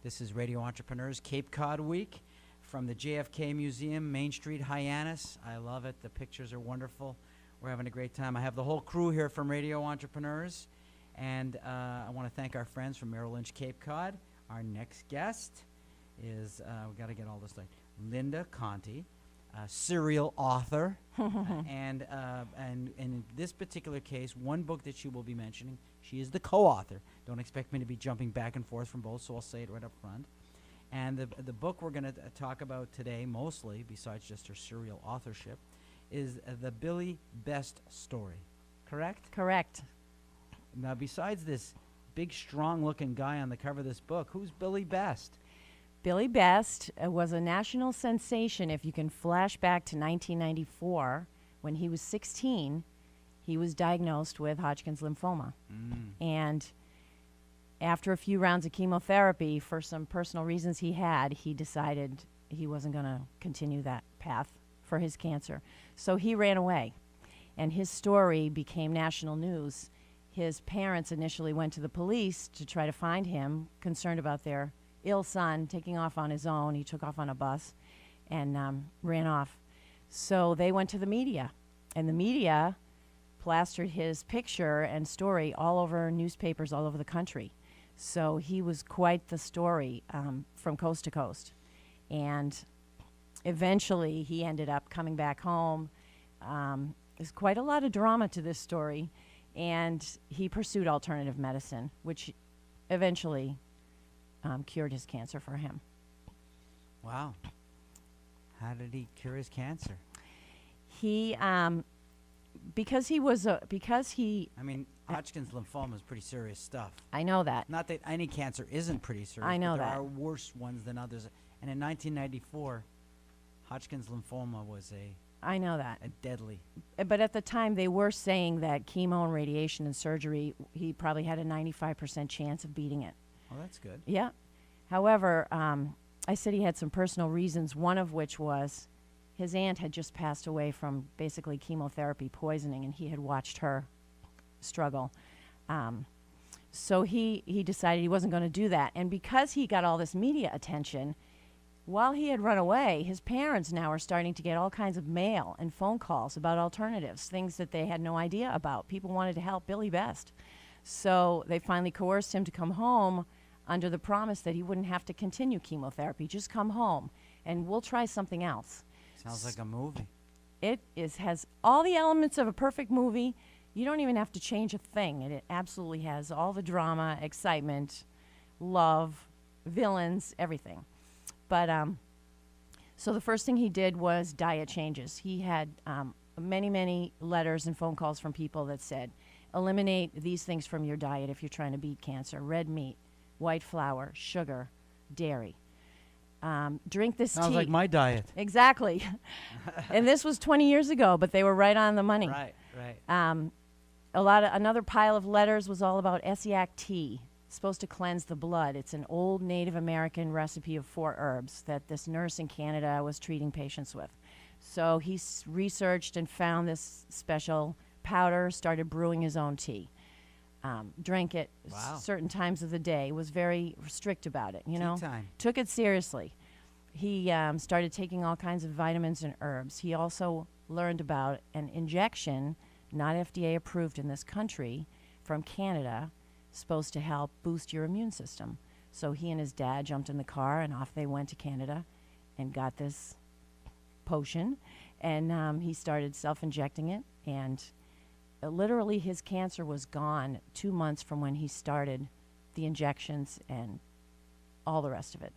This is Radio Entrepreneurs Cape Cod Week from the JFK Museum, Main Street, Hyannis. I love it. The pictures are wonderful. We're having a great time. I have the whole crew here from Radio Entrepreneurs, and I want to thank our friends from Merrill Lynch Cape Cod. Our next guest is, we got to get all this right, Linda Conti, serial author, and in this particular case, one book that she will be mentioning, she is the co-author. Don't expect me to be jumping back and forth from both, so I'll say it right up front. And the book we're going to talk about today, mostly, besides just her serial authorship, is The Billy Best Story. Correct? Correct. Now, besides this big, strong-looking guy on the cover of this book, who's Billy Best? Billy Best was a national sensation. If you can flash back to 1994, when he was 16, he was diagnosed with Hodgkin's lymphoma. And after a few rounds of chemotherapy, for some personal reasons he decided he wasn't going to continue that path for his cancer. So he ran away, and his story became national news. His parents initially went to the police to try to find him, concerned about their ill son taking off on his own. He took off on a bus and ran off. So they went to the media, and the media plastered his picture and story all over newspapers all over the country. So he was quite the story from coast to coast. And eventually he ended up coming back home. There's quite a lot of drama to this story. And he pursued alternative medicine, which eventually cured his cancer for him. Wow. How did he cure his cancer? He, because he, I mean, Hodgkin's lymphoma is pretty serious stuff. I know that. Not that any cancer isn't pretty serious. I know but there that. are worse ones than others. And in 1994, Hodgkin's lymphoma was I know that. a deadly. But at the time, they were saying that chemo and radiation and surgery, he probably had a 95% chance of beating it. Oh, that's good. Yeah. However, I said he had some personal reasons, one of which was his aunt had just passed away from basically chemotherapy poisoning, and he had watched her struggle. So he decided he wasn't going to do that. And because he got all this media attention, while he had run away, his parents now are starting to get all kinds of mail and phone calls about alternatives, things that they had no idea about. People wanted to help Billy Best. So they finally coerced him to come home under the promise that he wouldn't have to continue chemotherapy. Just come home, and we'll try something else. Sounds like a movie. It has all the elements of a perfect movie. You don't even have to change a thing. It absolutely has all the drama, excitement, love, villains, everything. But so the first thing he did was diet changes. He had many, many letters and phone calls from people that said, eliminate these things from your diet if you're trying to beat cancer: red meat, white flour, sugar, dairy. Drink this tea. Sounds like my diet. Exactly. And this was 20 years ago, but they were right on the money. Right, right. Another pile of letters was all about Essiac tea. It's supposed to cleanse the blood. It's an old Native American recipe of 4 herbs that this nurse in Canada was treating patients with. So he researched and found this special powder, started brewing his own tea. Drank it certain times of the day, was very strict about it, you know. Time. Took it seriously. He started taking all kinds of vitamins and herbs. He also learned about an injection, not FDA approved in this country, from Canada, supposed to help boost your immune system. So he and his dad jumped in the car, and off they went to Canada and got this potion. And he started self-injecting it, and literally his cancer was gone 2 months from when he started the injections and all the rest of it.